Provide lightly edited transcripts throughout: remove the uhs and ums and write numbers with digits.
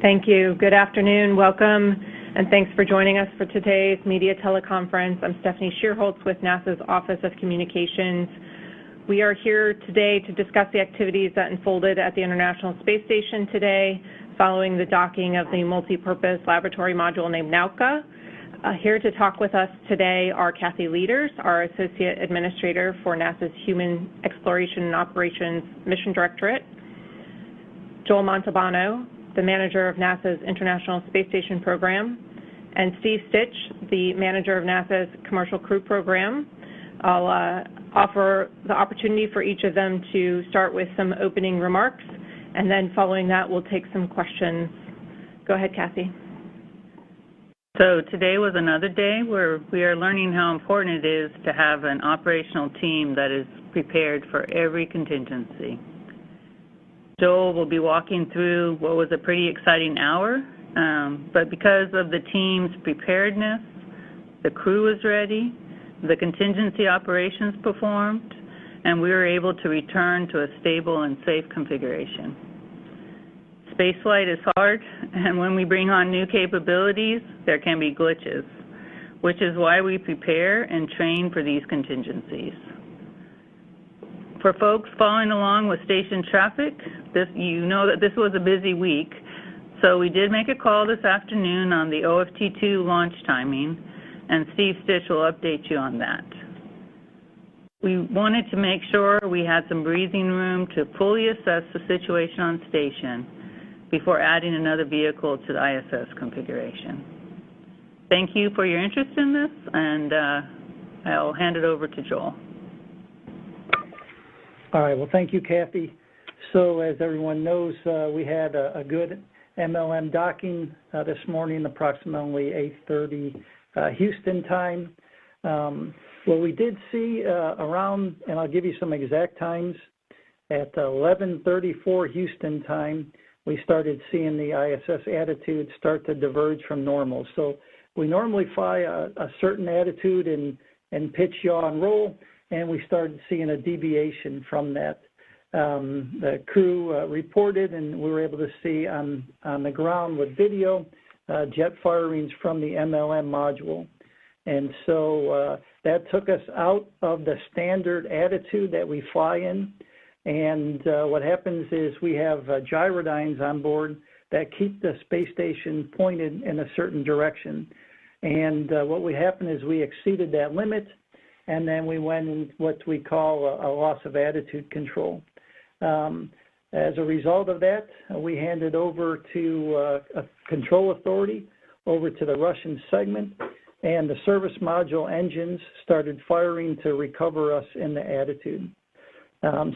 Thank you. Good afternoon. Welcome, and thanks for joining us for today's media teleconference. I'm Stephanie Shearholtz with NASA's Office of Communications. We are here today to discuss the activities that unfolded at the International Space Station today following the docking of the multi-purpose laboratory module named NAUKA. Here to talk with us today are Kathy Leaders, our Associate Administrator for NASA's Human Exploration and Operations Mission Directorate, Joel Montalbano, the Manager of NASA's International Space Station Program, and Steve Stitch, the Manager of NASA's Commercial Crew Program. I'll offer the opportunity for each of them to start with some opening remarks, and then following that, we'll take some questions. Go ahead, Kathy. So today was another day where we are learning how important it is to have an operational team that is prepared for every contingency. Joel will be walking through what was a pretty exciting hour, but because of the team's preparedness, the crew was ready, the contingency operations performed, and we were able to return to a stable and safe configuration. Spaceflight is hard, and when we bring on new capabilities, there can be glitches, which is why we prepare and train for these contingencies. For folks following along with station traffic, you know that this was a busy week, so we did make a call this afternoon on the OFT-2 launch timing, and Steve Stitch will update you on that. We wanted to make sure we had some breathing room to fully assess the situation on station before adding another vehicle to the ISS configuration. Thank you for your interest in this, and I'll hand it over to Joel. All right, well, thank you, Kathy. So as everyone knows, we had a good MLM docking this morning, approximately 8:30 Houston time. What we did see around, and I'll give you some exact times, at 11:34 Houston time, we started seeing the ISS attitude start to diverge from normal. So we normally fly a certain attitude and pitch, yaw, and roll, and we started seeing a deviation from that. The crew reported, and we were able to see on the ground with video jet firings from the MLM module. And so that took us out of the standard attitude that we fly in. And what happens is we have gyrodynes on board that keep the space station pointed in a certain direction. And what would happen is we exceeded that limit, and then we went in what we call a loss of attitude control. As a result of that, we handed over to a control authority over to the Russian segment, and the service module engines started firing to recover us in the attitude.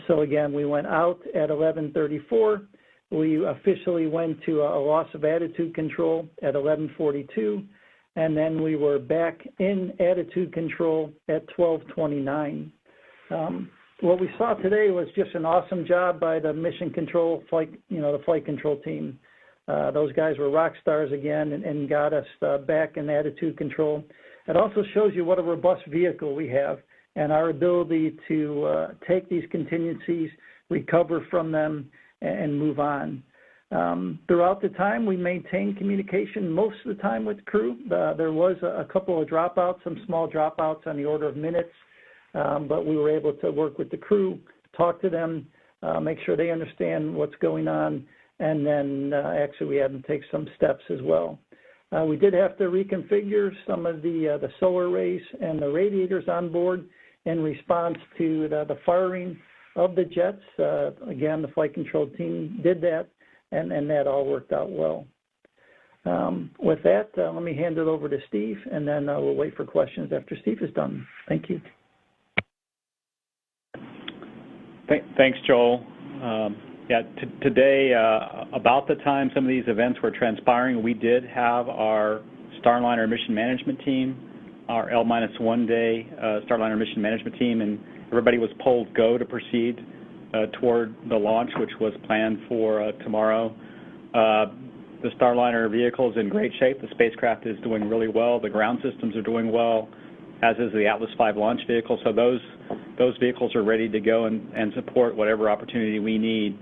So again, we went out at 11:34. We officially went to a loss of attitude control at 11:42, and then we were back in attitude control at 12:29. What we saw today was just an awesome job by the mission control the flight control team. Those guys were rock stars again and got us back in attitude control. It also shows you what a robust vehicle we have and our ability to take these contingencies, recover from them, and move on. Throughout the time, we maintained communication most of the time with crew. There was a couple of dropouts, some small dropouts on the order of minutes, but we were able to work with the crew, talk to them, make sure they understand what's going on, and then actually we had to take some steps as well. We did have to reconfigure some of the solar arrays and the radiators on board in response to the firing of the jets. Again, the flight control team did that, and that all worked out well. With that, let me hand it over to Steve, and then we'll wait for questions after Steve is done. Thank you. Thanks, Joel. Today, about the time some of these events were transpiring, we did have our Starliner mission management team, our L-1 day Starliner mission management team, and everybody was polled go to proceed toward the launch, which was planned for tomorrow. The Starliner vehicle is in great shape. The spacecraft is doing really well. The ground systems are doing well, as is the Atlas V launch vehicle. So those vehicles are ready to go and support whatever opportunity we need.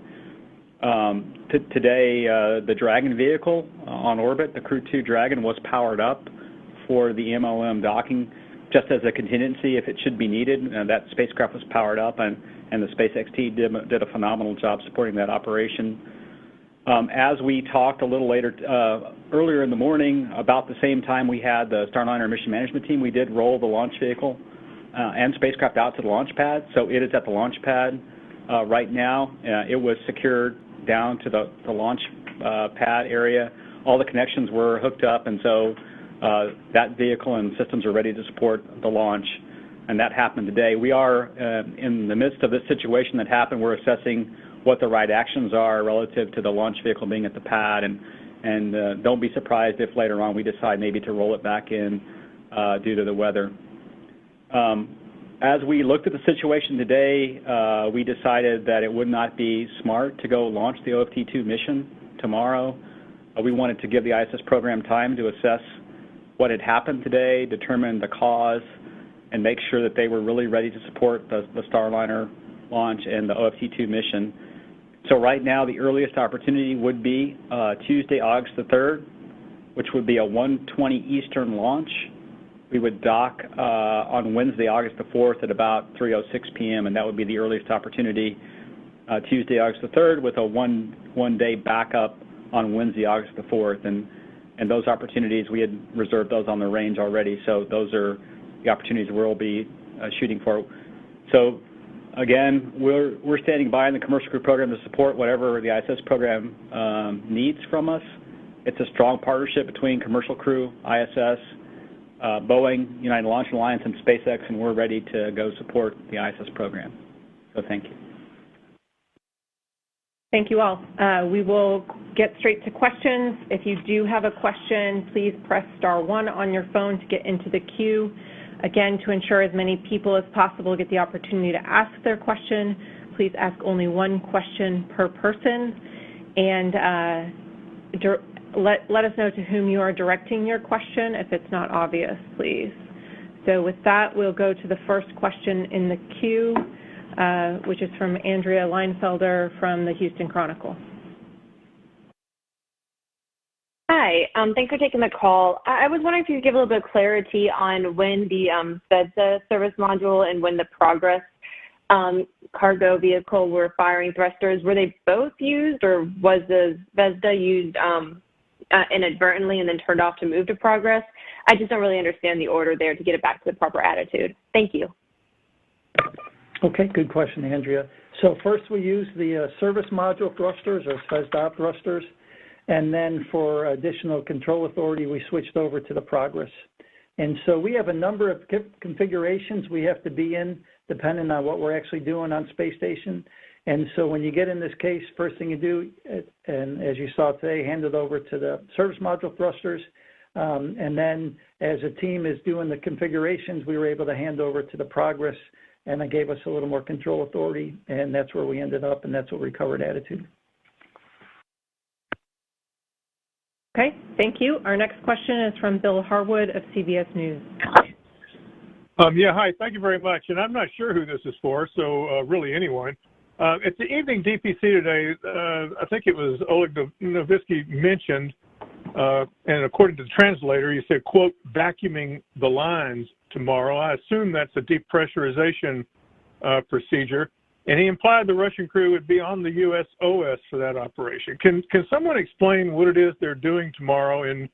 Today, the Dragon vehicle on orbit, the Crew 2 Dragon, was powered up for the MLM docking, just as a contingency if it should be needed. That spacecraft was powered up, and the SpaceX team did a phenomenal job supporting that operation. As we talked a little earlier in the morning, about the same time we had the Starliner mission management team, we did roll the launch vehicle and spacecraft out to the launch pad. So it is at the launch pad right now. It was secured down to the launch pad area. All the connections were hooked up, and so that vehicle and systems are ready to support the launch, and that happened today. We are in the midst of this situation that happened. We're assessing what the right actions are relative to the launch vehicle being at the pad, and don't be surprised if later on we decide maybe to roll it back in due to the weather. As we looked at the situation today, we decided that it would not be smart to go launch the OFT-2 mission tomorrow. We wanted to give the ISS program time to assess what had happened today, determine the cause, and make sure that they were really ready to support the Starliner launch and the OFT-2 mission. So right now, the earliest opportunity would be Tuesday, August the 3rd, which would be a 1:20 Eastern launch. We would dock on Wednesday, August the 4th at about 3:06 p.m., and that would be the earliest opportunity, Tuesday, August the 3rd, with a one-day backup on Wednesday, August the 4th. And those opportunities, we had reserved those on the range already, so those are the opportunities we'll be shooting for. So again, we're standing by in the commercial crew program to support whatever the ISS program needs from us. It's a strong partnership between commercial crew, ISS, Boeing, United Launch Alliance, and SpaceX, and we're ready to go support the ISS program. So thank you. Thank you all. We will get straight to questions. If you do have a question, please press *1 on your phone to get into the queue. Again, to ensure as many people as possible get the opportunity to ask their question, please ask only one question per person. And let us know to whom you are directing your question if it's not obvious, please. So with that, we'll go to the first question in the queue, which is from Andrea Leinfelder from the Houston Chronicle. Hi, thanks for taking the call. I was wondering if you could give a little bit of clarity on when the VESDA service module and when the Progress cargo vehicle were firing thrusters. Were they both used, or was the VESDA used inadvertently and then turned off to move to Progress? I just don't really understand the order there to get it back to the proper attitude. Thank you. Okay, good question, Andrea. So first we used the service module thrusters, or VESDA thrusters, and then for additional control authority, we switched over to the Progress. And so we have a number of configurations we have to be in, depending on what we're actually doing on space station. And so when you get in this case, first thing you do, and as you saw today, hand it over to the service module thrusters. And then as a team is doing the configurations, we were able to hand over to the Progress, and it gave us a little more control authority, and that's where we ended up, and that's what we recovered attitude. Okay, thank you. Our next question is from Bill Harwood of CBS News. Yeah, hi, thank you very much. And I'm not sure who this is for, so really anyone. At the evening DPC today, I think it was Oleg Novitsky mentioned, and according to the translator, he said, quote, vacuuming the lines tomorrow. I assume that's a depressurization procedure. And he implied the Russian crew would be on the USOS for that operation. Can someone explain what it is they're doing tomorrow, and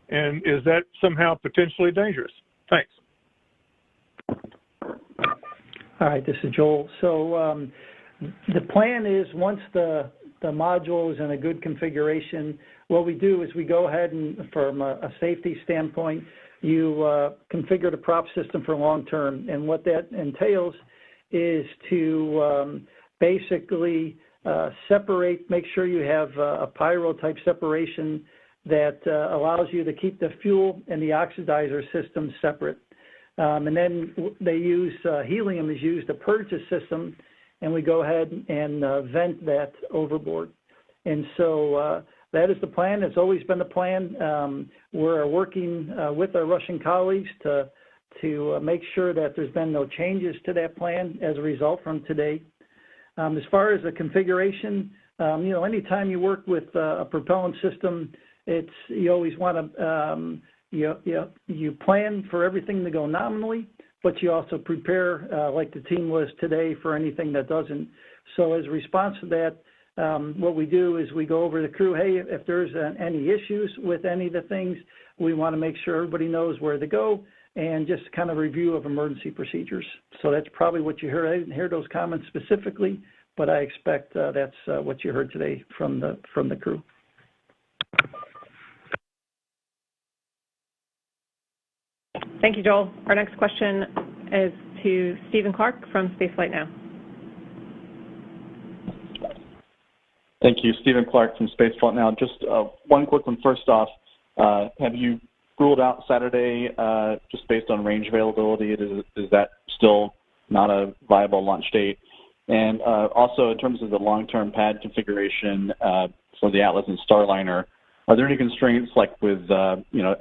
is that somehow potentially dangerous? Thanks. All right, this is Joel. So the plan is once the module is in a good configuration, what we do is we go ahead and, from a safety standpoint, you configure the prop system for long term. And what that entails is to basically separate, make sure you have a pyro type separation that allows you to keep the fuel and the oxidizer system separate. And then they use, helium is used to purge the system, and we go ahead and vent that overboard. And so that is the plan. It's always been the plan. We're working with our Russian colleagues to make sure that there's been no changes to that plan as a result from today. As far as the configuration, Anytime you work with a propellant system, you always want to, you plan for everything to go nominally, but you also prepare, like the team was today, for anything that doesn't. So as a response to that, what we do is we go over the crew, hey, if there's any issues with any of the things, we want to make sure everybody knows where to go, and just kind of review of emergency procedures. So that's probably what you heard. I didn't hear those comments specifically, but I expect that's what you heard today from the crew. Thank you, Joel. Our next question is to Stephen Clark from Spaceflight Now. Thank you. Stephen Clark from Spaceflight Now. Just one quick one first off. Have you ruled out Saturday just based on range availability? Is that still not a viable launch date? And also, in terms of the long-term pad configuration for the Atlas and Starliner, are there any constraints, like with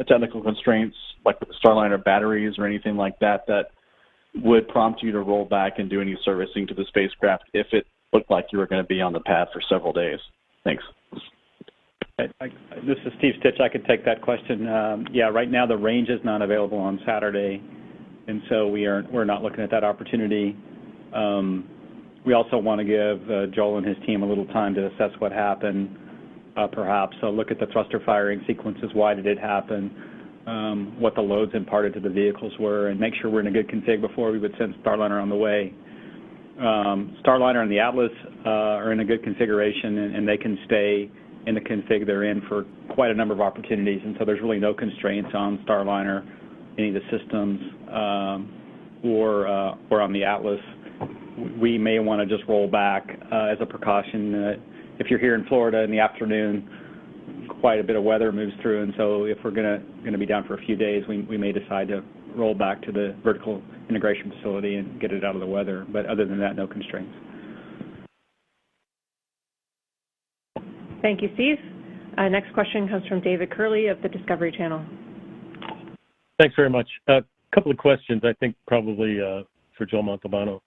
technical constraints, like with the Starliner batteries or anything like that, that would prompt you to roll back and do any servicing to the spacecraft if it looked like you were going to be on the pad for several days? Thanks. This is Steve Stitch. I could take that question. Yeah, right now the range is not available on Saturday, and so we're not looking at that opportunity. We also want to give Joel and his team a little time to assess what happened, perhaps. So look at the thruster firing sequences, why did it happen, what the loads imparted to the vehicles were, and make sure we're in a good config before we would send Starliner on the way. Starliner and the Atlas are in a good configuration, and they can stay in the config they're in for quite a number of opportunities, and so there's really no constraints on Starliner, any of the systems, or on the Atlas. We may want to just roll back as a precaution. If you're here in Florida in the afternoon, quite a bit of weather moves through, and so if we're going to be down for a few days, we may decide to roll back to the vertical integration facility and get it out of the weather. But other than that, no constraints. Thank you, Steve. Next question comes from David Curley of the Discovery Channel. Thanks very much. A couple of questions, I think probably for Joel Montalbano.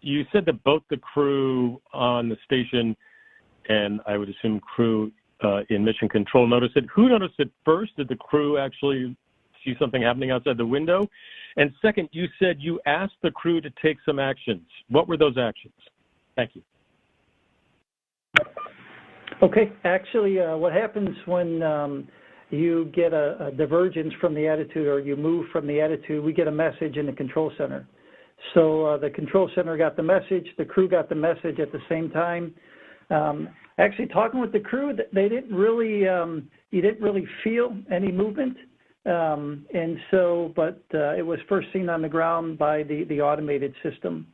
You said that both the crew on the station and I would assume crew in mission control noticed it. Who noticed it first? Did the crew actually see something happening outside the window? And second, you said you asked the crew to take some actions. What were those actions? Thank you. Okay. Actually, what happens when you get a divergence from the attitude or you move from the attitude, we get a message in the control center. So the control center got the message, the crew got the message at the same time. Actually, talking with the crew, they didn't really, you didn't really feel any movement. And so, but it was first seen on the ground by the automated system.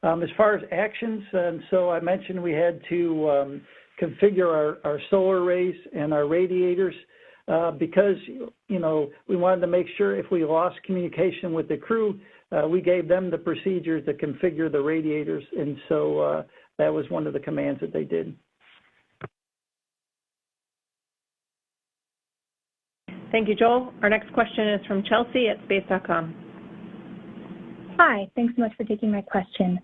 As far as actions, and so I mentioned we had to configure our solar arrays and our radiators because, we wanted to make sure if we lost communication with the crew, we gave them the procedure to configure the radiators. And so that was one of the commands that they did. Thank you, Joel. Our next question is from Chelsea at space.com. Hi, thanks so much for taking my question.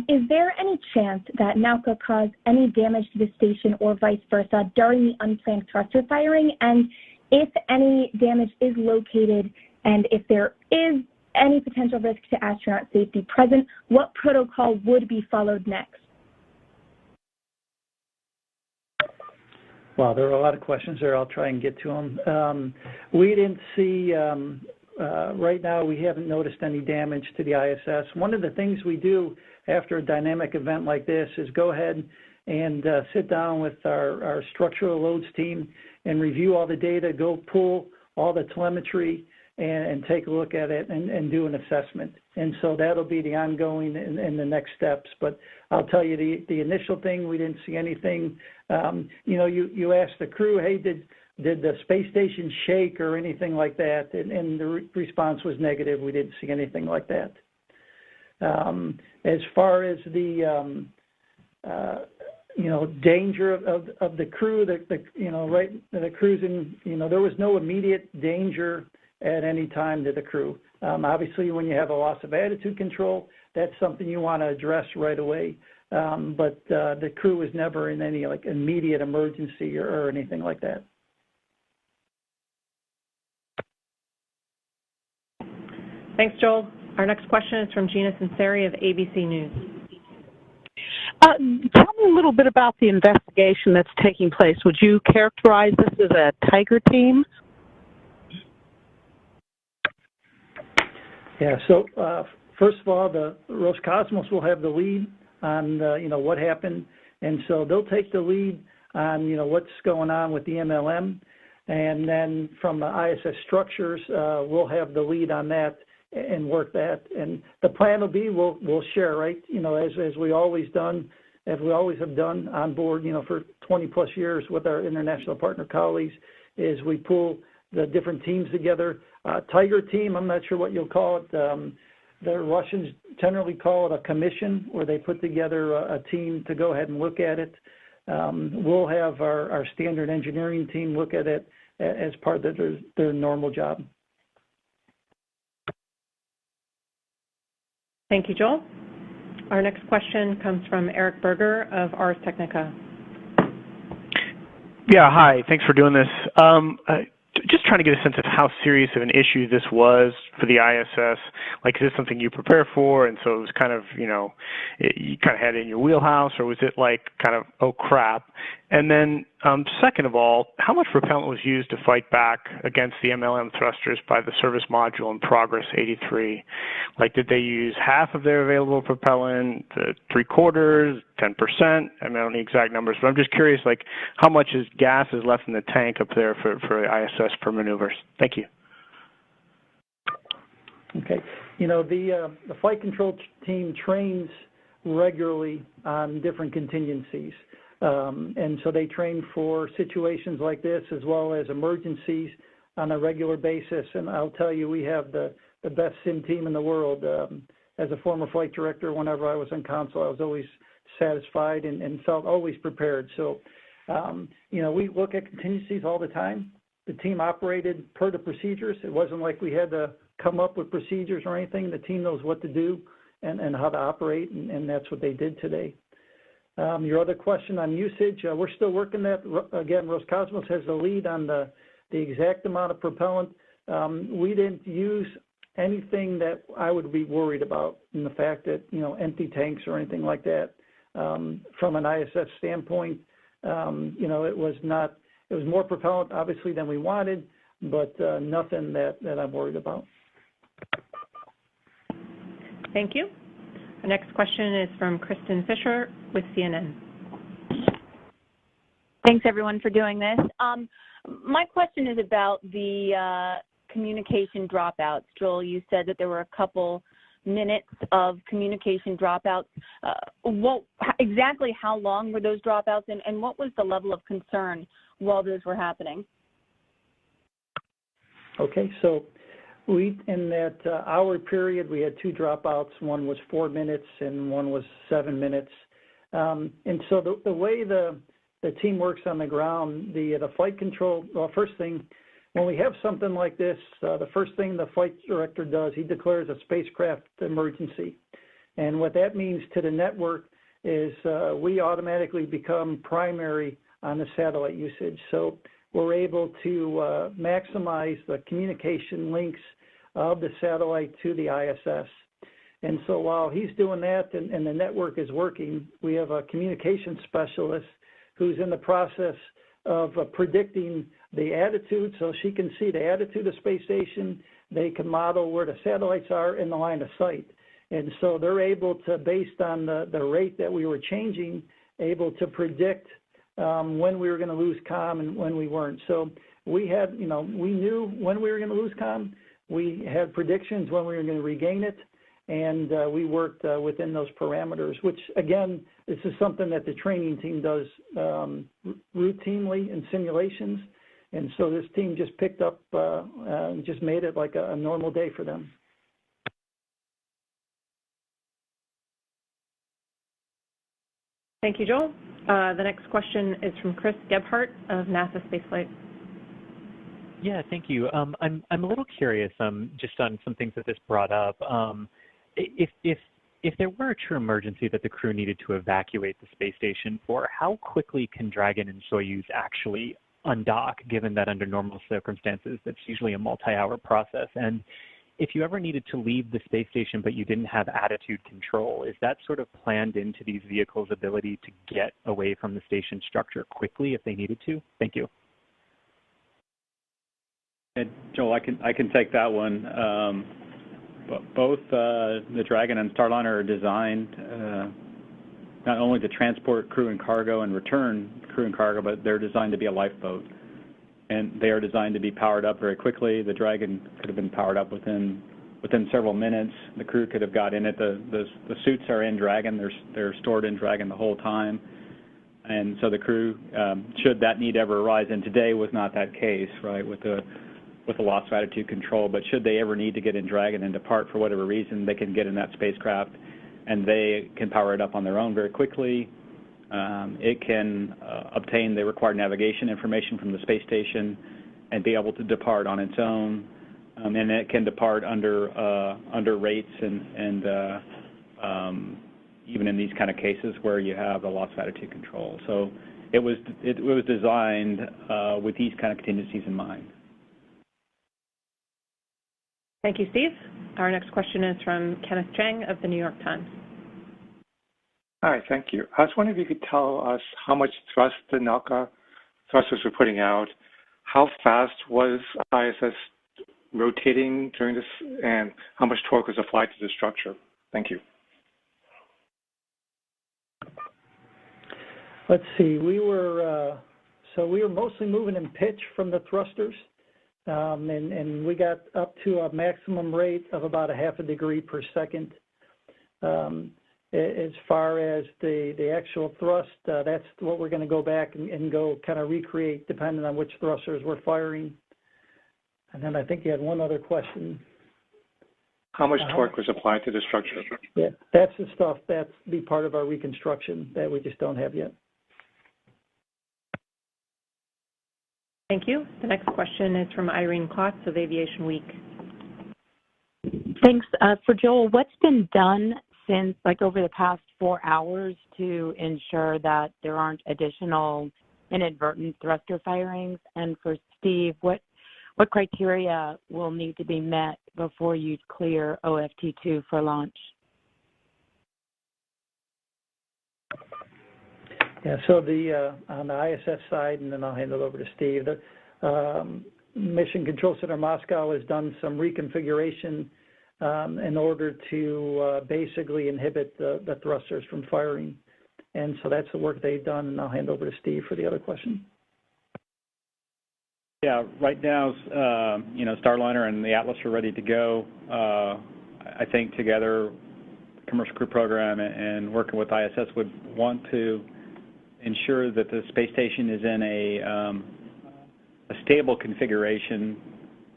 Is there any chance that NAUKA caused any damage to the station or vice versa during the unplanned thruster firing? And if any damage is located and if there is any potential risk to astronaut safety present, what protocol would be followed next? Wow, there are a lot of questions there. I'll try and get to them. We didn't see, right now we haven't noticed any damage to the ISS. One of the things we do after a dynamic event like this is go ahead and sit down with our structural loads team and review all the data, go pull all the telemetry and take a look at it and do an assessment. And so that'll be the ongoing and the next steps. But I'll tell you, the initial thing, we didn't see anything. You asked the crew, hey, did the space station shake or anything like that? And the response was negative. We didn't see anything like that. As far as the danger of the crew, the crew's in, there was no immediate danger at any time to the crew. Obviously, when you have a loss of attitude control, that's something you want to address right away. but the crew was never in any like immediate emergency or anything like that. Thanks, Joel. Our next question is from Gina Sinceri of ABC News. Tell me a little bit about the investigation that's taking place. Would you characterize this as a tiger team? Yeah, so first of all, the Roscosmos will have the lead on, what happened. And so they'll take the lead on, what's going on with the MLM. And then from the ISS structures, we'll have the lead on that and work that. And the plan will be we'll share, right? As we always have done on board, for 20 plus years with our international partner colleagues, is we pull the different teams together. Tiger team, I'm not sure what you'll call it. The Russians generally call it a commission, where they put together a team to go ahead and look at it. We'll have our standard engineering team look at it as part of their normal job. Thank you, Joel. Our next question comes from Eric Berger of Ars Technica. Yeah, hi. Thanks for doing this. Just trying to get a sense of how serious of an issue this was for the ISS. Like, is this something you prepare for, and so it was kind of, you kind of had it in your wheelhouse, or was it like kind of, oh, crap? And then second of all, how much propellant was used to fight back against the MLM thrusters by the service module in Progress 83? Like, did they use half of their available propellant, 3/4, 10%? I mean, I don't need exact numbers, but I'm just curious, like, how much gas is left in the tank up there for ISS for maneuvers? Thank you. Okay. The flight control team trains regularly on different contingencies. And so they train for situations like this as well as emergencies on a regular basis. And I'll tell you, we have the best sim team in the world. As a former flight director, whenever I was on console, I was always satisfied and felt always prepared. So, we look at contingencies all the time. The team operated per the procedures. It wasn't like we had to come up with procedures or anything. The team knows what to do and how to operate, and that's what they did today. Your other question on usage, we're still working that. Again, Roscosmos has the lead on the exact amount of propellant. We didn't use anything that I would be worried about in the fact that, empty tanks or anything like that. From an ISS standpoint, it was more propellant, obviously, than we wanted, but nothing that I'm worried about. Thank you. The next question is from Kristen Fisher with CNN. Thanks, everyone, for doing this. My question is about the communication dropouts. Joel, you said that there were a couple minutes of communication dropouts. Exactly how long were those dropouts, and what was the level of concern while those were happening? Okay, so in that hour period, we had 2 dropouts. One was 4 minutes and one was 7 minutes. And so the way the team works on the ground, the flight control, well, first thing, when we have something like this, the first thing the flight director does, he declares a spacecraft emergency. And what that means to the network is we automatically become primary on the satellite usage. So we're able to maximize the communication links of the satellite to the ISS. And so while he's doing that and the network is working, we have a communication specialist who's in the process of predicting the attitude, so she can see the attitude of the space station. They can model where the satellites are in the line of sight. And so they're able to, based on the rate that we were changing, able to predict when we were going to lose comm and when we weren't. So we had, we knew when we were going to lose comm. We had predictions when we were going to regain it, and we worked within those parameters, which, again, this is something that the training team does routinely in simulations. And so this team just picked up and just made it like a normal day for them. Thank you, Joel. The next question is from Chris Gebhardt of NASA Spaceflight. Yeah, thank you. I'm a little curious just on some things that this brought up. If if there were a true emergency that the crew needed to evacuate the space station for, how quickly can Dragon and Soyuz actually undock, given that under normal circumstances, that's usually a multi-hour process? And if you ever needed to leave the space station but you didn't have attitude control, is that sort of planned into these vehicles' ability to get away from the station structure quickly if they needed to? Thank you. And Joel, I can take that one. Both the Dragon and Starliner are designed not only to transport crew and cargo and return crew and cargo, but they're designed to be a lifeboat. And they are designed to be powered up very quickly. The Dragon could have been powered up within several minutes. The crew could have got in it. The suits are in Dragon. They're stored in Dragon the whole time. And so the crew, should that need ever arise, and today was not that case, right, with the loss of attitude control, but should they ever need to get in Dragon and depart for whatever reason, they can get in that spacecraft and they can power it up on their own very quickly. It can obtain the required navigation information from the space station and be able to depart on its own. And it can depart under rates and even in these kind of cases where you have the loss of attitude control. So it was designed with these kind of contingencies in mind. Thank you, Steve. Our next question is from Kenneth Chang of the New York Times. Hi, thank you. I was wondering if you could tell us how much thrust the NAUKA thrusters were putting out, how fast was ISS rotating during this, and how much torque was applied to the structure. Thank you. Let's see. We were mostly moving in pitch from the thrusters, and we got up to a maximum rate of about a half a degree per second. As far as the actual thrust, that's what we're going to go back and go kind of recreate depending on which thrusters we're firing. And then I think you had one other question. How much torque was applied to the structure? Yeah, that's the stuff that's be part of our reconstruction that we just don't have yet. Thank you. The next question is from Irene Klotz of Aviation Week. Thanks. For Joel, what's been done since, over the past 4 hours to ensure that there aren't additional inadvertent thruster firings? And for Steve, what criteria will need to be met before you clear OFT-2 for launch? Yeah, so on the ISS side, and then I'll hand it over to Steve, the Mission Control Center Moscow has done some reconfiguration in order to basically inhibit the thrusters from firing. And so that's the work they've done, and I'll hand over to Steve for the other question. Yeah, right now, Starliner and the Atlas are ready to go. I think together, the Commercial Crew Program and working with ISS would want to ensure that the space station is in a stable configuration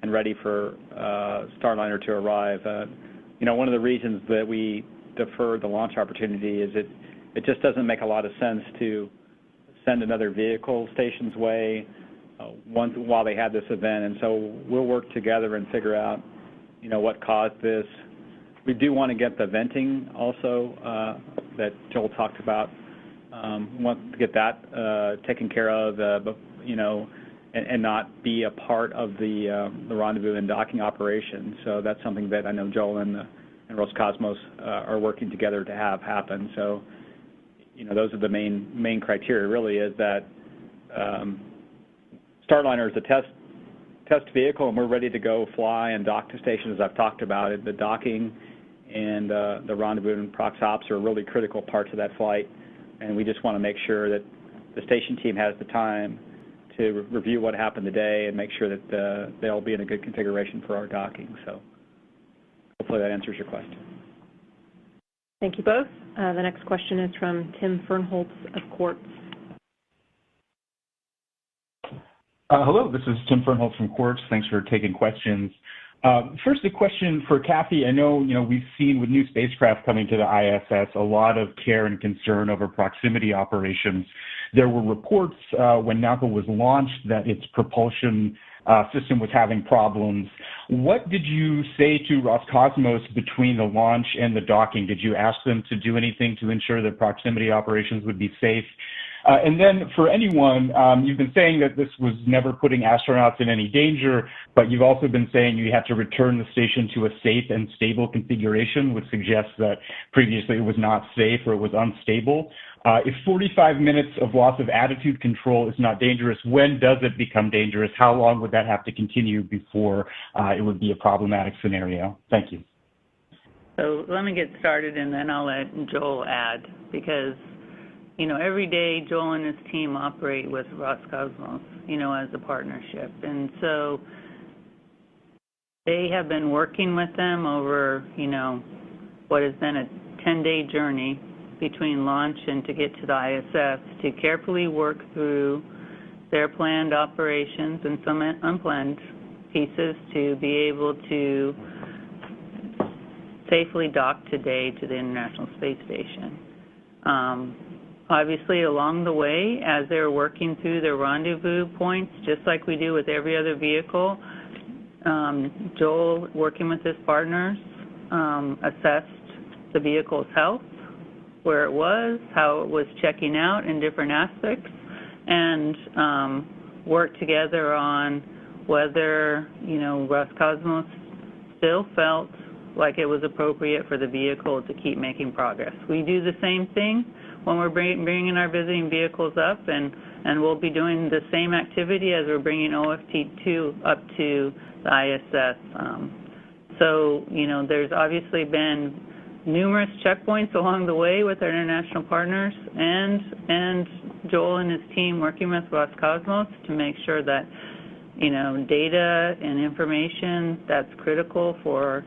and ready for Starliner to arrive. One of the reasons that we deferred the launch opportunity is it just doesn't make a lot of sense to send another vehicle station's way while they had this event, and so we'll work together and figure out, what caused this. We do want to get the venting also that Joel talked about. We want to get that taken care of, and not be a part of the rendezvous and docking operation. So that's something that I know Joel and Roscosmos are working together to have happen. So, those are the main criteria. Really, is that Starliner is a test vehicle, and we're ready to go fly and dock to station, as I've talked about it. The docking and the rendezvous and prox ops are really critical parts of that flight, and we just want to make sure that the station team has the time to review what happened today and make sure that they'll be in a good configuration for our docking. So hopefully that answers your question. Thank you both. The next question is from Tim Fernholz of Quartz. Hello, this is Tim Fernholz from Quartz. Thanks for taking questions. First, a question for Kathy. I know, we've seen with new spacecraft coming to the ISS a lot of care and concern over proximity operations. there were reports when NAUKA was launched that its propulsion system was having problems. What did you say to Roscosmos between the launch and the docking? Did you ask them to do anything to ensure that proximity operations would be safe? And then for anyone, you've been saying that this was never putting astronauts in any danger, but you've also been saying you had to return the station to a safe and stable configuration, which suggests that previously it was not safe or it was unstable. If 45 minutes of loss of attitude control is not dangerous, when does it become dangerous? How long would that have to continue before it would be a problematic scenario? Thank you. So let me get started, and then I'll let Joel add, because every day Joel and his team operate with Roscosmos, as a partnership. And so they have been working with them over, what has been a 10-day journey between launch and to get to the ISS to carefully work through their planned operations and some unplanned pieces to be able to safely dock today to the International Space Station. Obviously, along the way, as they're working through their rendezvous points, just like we do with every other vehicle, Joel, working with his partners, assessed the vehicle's health, where it was, how it was checking out in different aspects, and worked together on whether, Roscosmos still felt like it was appropriate for the vehicle to keep making progress. We do the same thing when we're bringing our visiting vehicles up, and we'll be doing the same activity as we're bringing OFT-2 up to the ISS. So, there's obviously been numerous checkpoints along the way with our international partners and Joel and his team working with Roscosmos to make sure that, data and information that's critical for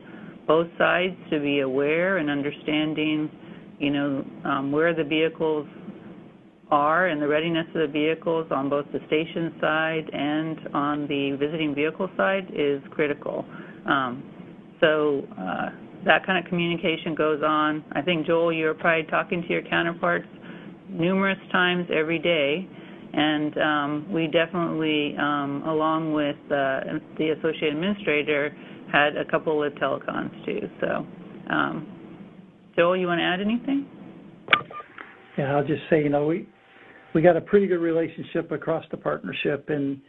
both sides to be aware and understanding, where the vehicles are and the readiness of the vehicles on both the station side and on the visiting vehicle side is critical. That kind of communication goes on. I think, Joel, you're probably talking to your counterparts numerous times every day, and we definitely, along with the associate administrator, had a couple of telecons too. So, Joel, you want to add anything? Yeah, I'll just say, we got a pretty good relationship across the partnership, and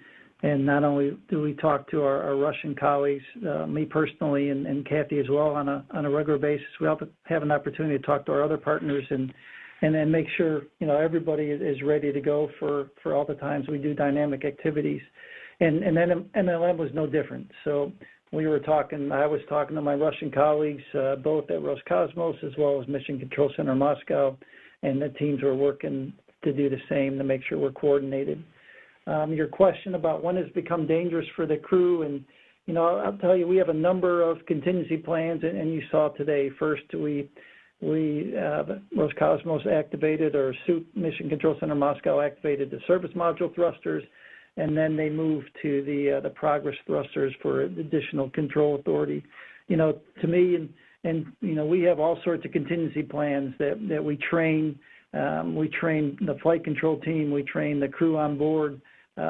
not only do we talk to our Russian colleagues, me personally and Kathy as well on a regular basis, we also have an opportunity to talk to our other partners and then make sure, everybody is ready to go for all the times we do dynamic activities. And then NLM was no different. So I was talking to my Russian colleagues, both at Roscosmos as well as Mission Control Center Moscow, and the teams were working to do the same to make sure we're coordinated. Your question about when it's become dangerous for the crew, and I'll tell you, we have a number of contingency plans, and you saw today. First, Roscosmos activated, or Mission Control Center Moscow activated the service module thrusters, and then they moved to the progress thrusters for additional control authority. To me, and we have all sorts of contingency plans that we train. We train the flight control team. We train the crew on board.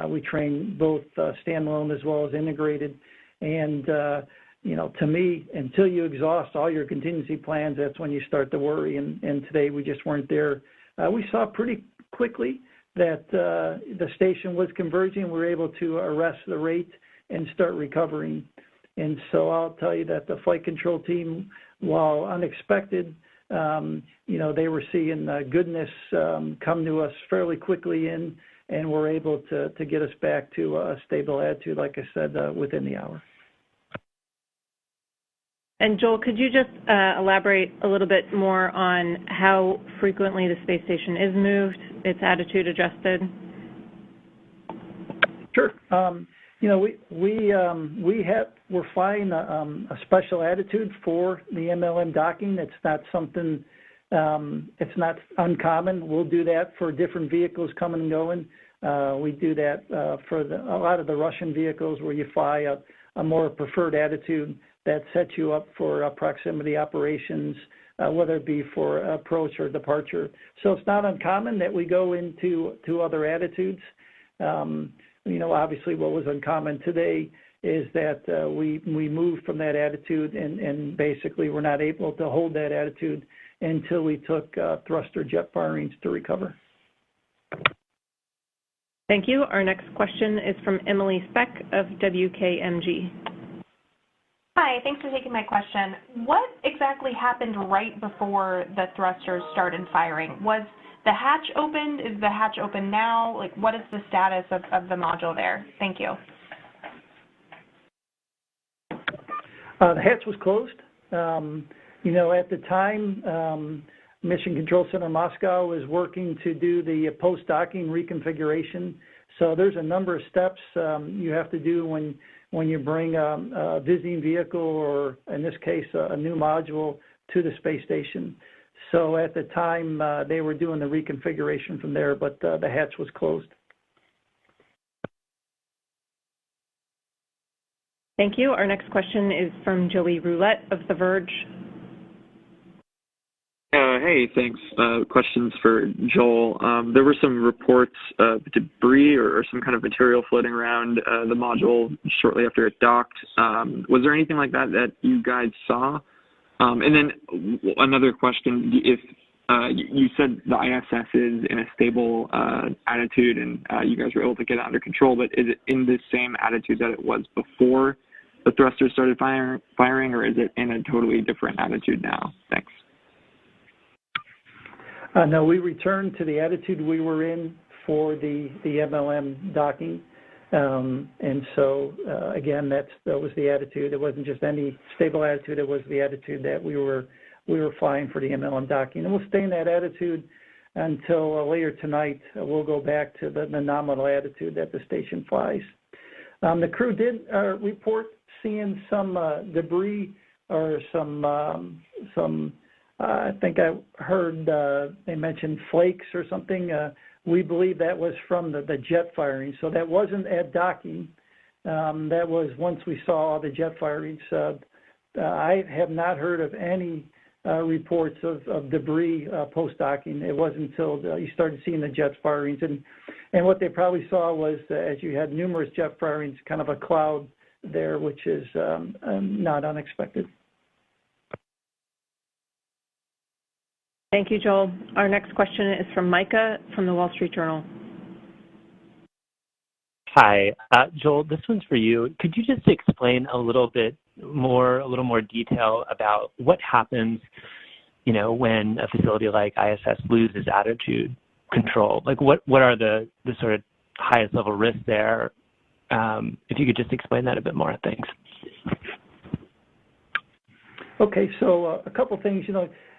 We train both standalone as well as integrated. And, to me, until you exhaust all your contingency plans, that's when you start to worry. And today we just weren't there. We saw pretty quickly that the station was converging. We were able to arrest the rate and start recovering. And so I'll tell you that the flight control team, while unexpected, they were seeing goodness come to us fairly quickly and were able to get us back to a stable attitude, like I said, within the hour. And Joel, could you just elaborate a little bit more on how frequently the space station is moved, its attitude adjusted? Sure. We're flying a special attitude for the MLM docking. It's not something, it's not uncommon. We'll do that for different vehicles coming and going. We do that for a lot of the Russian vehicles where you fly a more preferred attitude that sets you up for proximity operations whether it be for approach or departure. So it's not uncommon that we go into other attitudes. Obviously what was uncommon today is that we moved from that attitude and basically we're not able to hold that attitude until we took thruster jet firings to recover. Thank you. Our next question is from Emily Speck of WKMG. Hi, thanks for taking my question. What exactly happened right before the thrusters started firing? Was the hatch opened? Is the hatch open now? Like, what is the status of the module there? Thank you. The hatch was closed. At the time, Mission Control Center Moscow was working to do the post-docking reconfiguration. So there's a number of steps you have to do when you bring a visiting vehicle or, in this case, a new module to the space station. So at the time, they were doing the reconfiguration from there, but the hatch was closed. Thank you. Our next question is from Joey Roulette of The Verge. Hey, thanks. Questions for Joel. There were some reports of debris or some kind of material floating around the module shortly after it docked. Was there anything like that you guys saw? And then another question, if you said the ISS is in a stable attitude and you guys were able to get it under control, but is it in the same attitude that it was before the thrusters started firing, or is it in a totally different attitude now? Thanks. No, we returned to the attitude we were in for the MLM docking. And so, again, that was the attitude. It wasn't just any stable attitude. It was the attitude that we were flying for the MLM docking. And we'll stay in that attitude until later tonight. We'll go back to the nominal attitude that the station flies. The crew did report seeing some debris or some I think I heard they mentioned flakes or something. We believe that was from the jet firing. So that wasn't at docking. That was once we saw all the jet firings. I have not heard of any reports of debris post-docking. It wasn't until you started seeing the jet firings. And what they probably saw was, as you had numerous jet firings, kind of a cloud there, which is not unexpected. Thank you, Joel. Our next question is from Micah from the Wall Street Journal. Hi, Joel, this one's for you. Could you just explain a little more detail about what happens, when a facility like ISS loses attitude control? Like what are the sort of highest level risks there? If you could just explain that a bit more, thanks. Okay, so a couple things,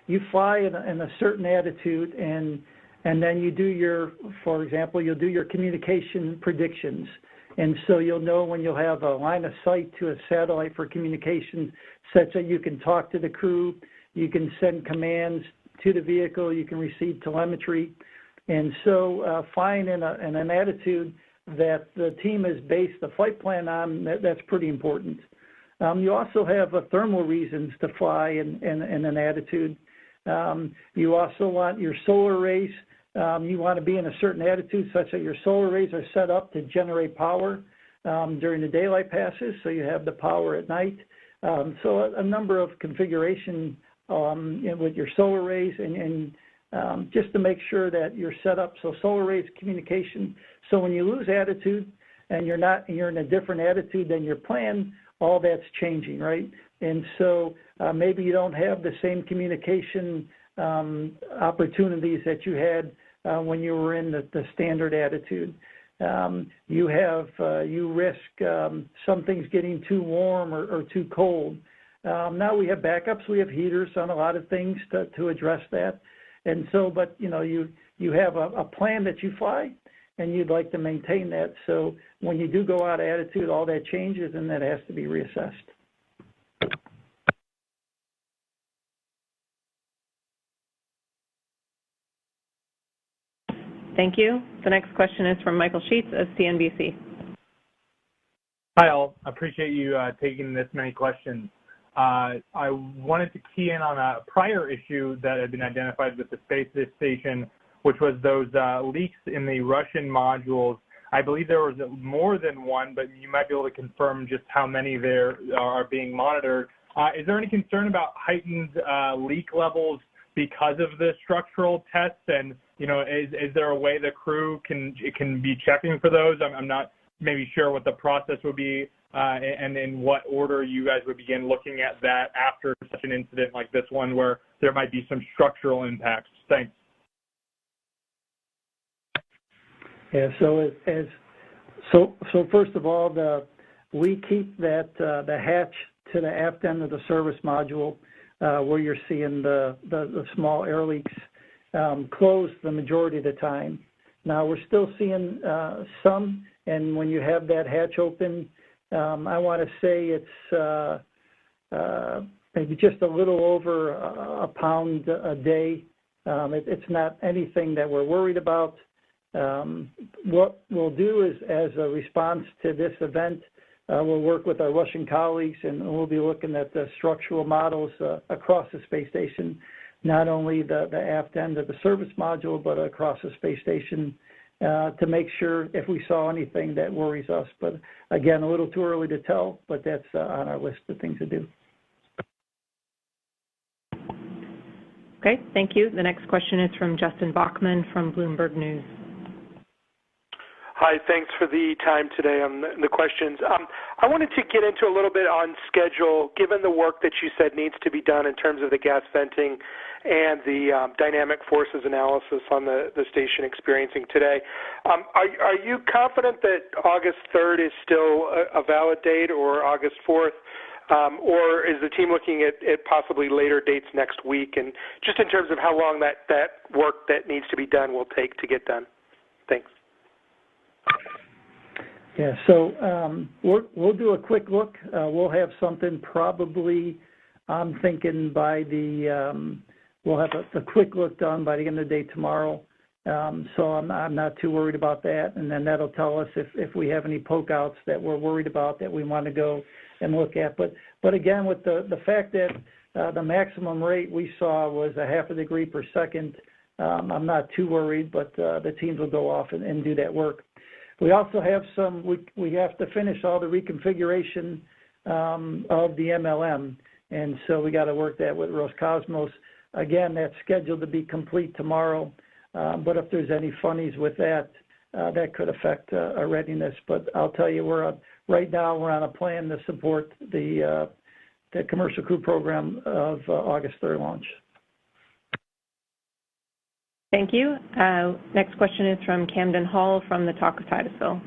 you fly in a certain attitude and then you do for example, you'll do your communication predictions. And so you'll know when you'll have a line of sight to a satellite for communication such that you can talk to the crew, you can send commands to the vehicle, you can receive telemetry. And so flying in an attitude that the team has based the flight plan on, that's pretty important. You also have thermal reasons to fly in an attitude. You also want your solar rays. You want to be in a certain attitude such that your solar rays are set up to generate power during the daylight passes, so you have the power at night. So a number of configuration with your solar rays and just to make sure that you're set up. So solar rays communication. So when you lose attitude and you're in a different attitude than your plan, all that's changing, right? And so maybe you don't have the same communication opportunities that you had when you were in the standard attitude. You risk some things getting too warm or too cold. Now we have backups. We have heaters on a lot of things to address that. And so, but you have a plan that you fly, and you'd like to maintain that. So when you do go out of attitude, all that changes, and that has to be reassessed. Thank you. The next question is from Michael Sheets of CNBC. Hi, all. I appreciate you taking this many questions. I wanted to key in on a prior issue that had been identified with the space station, which was those leaks in the Russian modules. I believe there was more than one, but you might be able to confirm just how many there are being monitored. Is there any concern about heightened leak levels because of the structural tests? And, you know, is there a way the crew can be checking for those? I'm not maybe sure what the process would be and in what order you guys would begin looking at that after such an incident like this one where there might be some structural impacts. Thanks. Yeah, so first of all, we keep that the hatch to the aft end of the service module where you're seeing the small air leaks closed the majority of the time. Now we're still seeing some, and when you have that hatch open, I want to say it's maybe just a little over a pound a day. It's not anything that we're worried about. What we'll do is, as a response to this event, we'll work with our Russian colleagues, and we'll be looking at the structural models across the space station, not only the aft end of the service module, but across the space station to make sure if we saw anything that worries us. But again, a little too early to tell, but that's on our list of things to do. Okay, thank you. The next question is from Justin Bachman from Bloomberg News. Hi, thanks for the time today on the questions. I wanted to get into a little bit on schedule, given the work that you said needs to be done in terms of the gas venting and the dynamic forces analysis on the station experiencing today. Are you confident that August 3rd is still a valid date, or August 4th? Or is the team looking at possibly later dates next week? And just in terms of how long that work that needs to be done will take to get done. Thanks. Yeah, so we'll do a quick look. We'll have something probably, I'm thinking by we'll have a quick look done by the end of the day tomorrow. So I'm not too worried about that. And then that'll tell us if we have any poke outs that we're worried about that we want to go and look at. But again, with the fact that the maximum rate we saw was 0.5 degree per second, I'm not too worried, but the teams will go off and do that work. We also have we have to finish all the reconfiguration of the MLM, and so we got to work that with Roscosmos. Again, that's scheduled to be complete tomorrow, but if there's any funnies with that, that could affect our readiness. But I'll tell you, right now we're on a plan to support the commercial crew program of August 3rd launch. Thank you. Next question is from Camden Hall from the Talk of Titusville.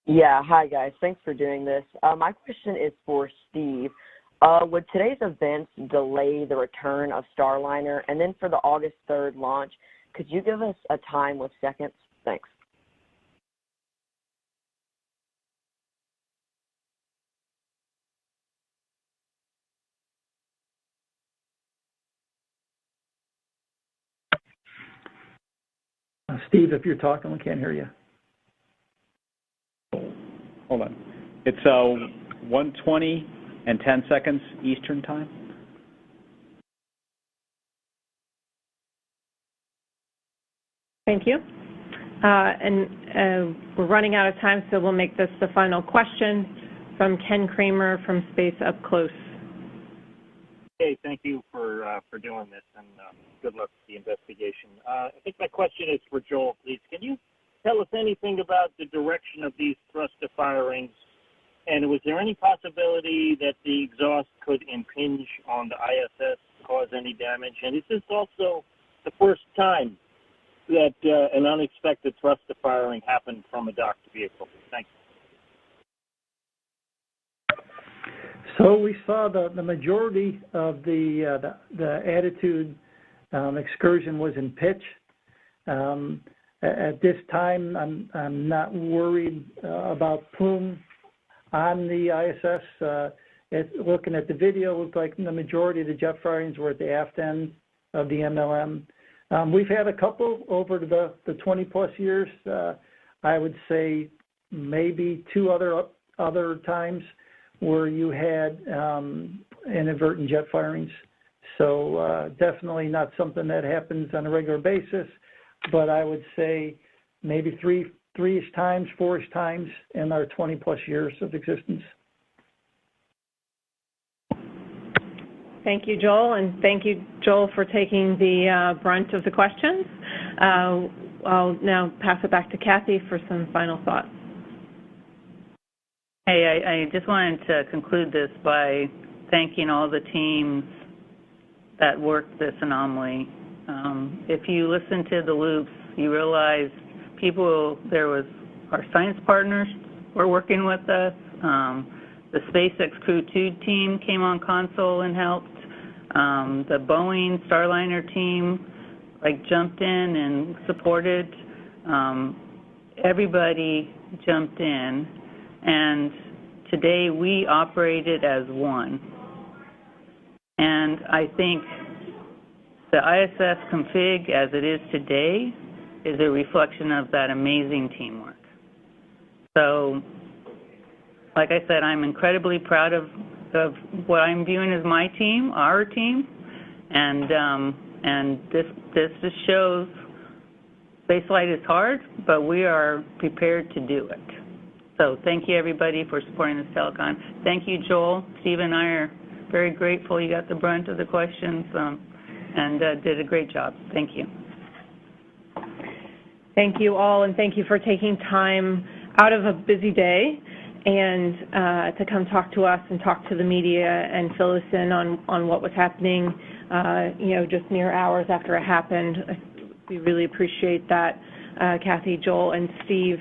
Yeah, hi guys. Thanks for doing this. My question is for Steve. Would today's events delay the return of Starliner? And then for the August 3rd launch, could you give us a time with seconds? Thanks. Steve, if you're talking, we can't hear you. Hold on. It's 1:20 and 10 seconds Eastern time. Thank you. And we're running out of time, so we'll make this the final question from Ken Kramer from Space Up Close. Hey, thank you for doing this, and good luck with the investigation. I think my question is for Joel, please. Can you tell us anything about the direction of these thruster firings? And was there any possibility that the exhaust could impinge on the ISS, cause any damage? And is this also the first time that an unexpected thruster firing happened from a docked vehicle? Thanks. So we saw the majority of the attitude excursion was in pitch. At this time, I'm not worried about plume on the ISS. Looking at the video, it looked like the majority of the jet firings were at the aft end of the MLM. We've had a couple over the 20-plus years. I would say maybe two other times where you had inadvertent jet firings. So definitely not something that happens on a regular basis, but I would say maybe three-ish times, four-ish times in our 20-plus years of existence. Thank you, Joel, and thank you, Joel, for taking the brunt of the questions. I'll now pass it back to Kathy for some final thoughts. Hey, I just wanted to conclude this by thanking all the teams that worked this anomaly. If you listen to the loops, you realize there was our science partners were working with us. The SpaceX Crew 2 team came on console and helped. The Boeing Starliner team jumped in and supported. Everybody jumped in, and today we operated as one. And I think the ISS config as it is today is a reflection of that amazing teamwork. So, like I said, I'm incredibly proud of what I'm viewing as my team, our team, and this just shows spaceflight is hard, but we are prepared to do it. So thank you, everybody, for supporting this telecon. Thank you, Joel. Steve and I are very grateful you got the brunt of the questions and did a great job. Thank you. Thank you all, and thank you for taking time out of a busy day and to come talk to us and talk to the media and fill us in on what was happening, just mere hours after it happened. We really appreciate that, Kathy, Joel, and Steve.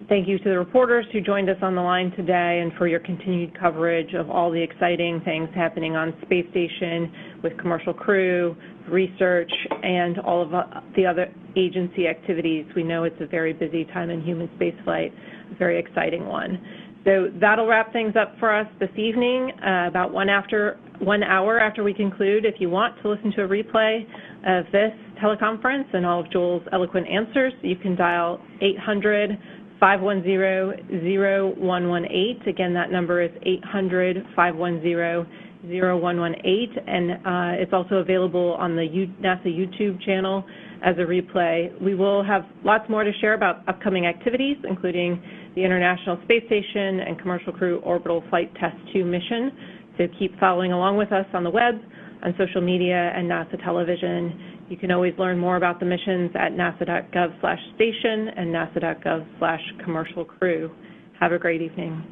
Thank you to the reporters who joined us on the line today and for your continued coverage of all the exciting things happening on Space Station with commercial crew, research, and all of the other agency activities. We know it's a very busy time in human spaceflight, a very exciting one. So that'll wrap things up for us this evening, about 1 hour after we conclude. If you want to listen to a replay of this teleconference and all of Joel's eloquent answers, you can dial 800-510-0118. Again, that number is 800-510-0118, and it's also available on the NASA YouTube channel as a replay. We will have lots more to share about upcoming activities, including the International Space Station and Commercial Crew Orbital Flight Test 2 mission. So keep following along with us on the web, on social media, and NASA television. You can always learn more about the missions at nasa.gov/station and nasa.gov/commercial crew. Have a great evening.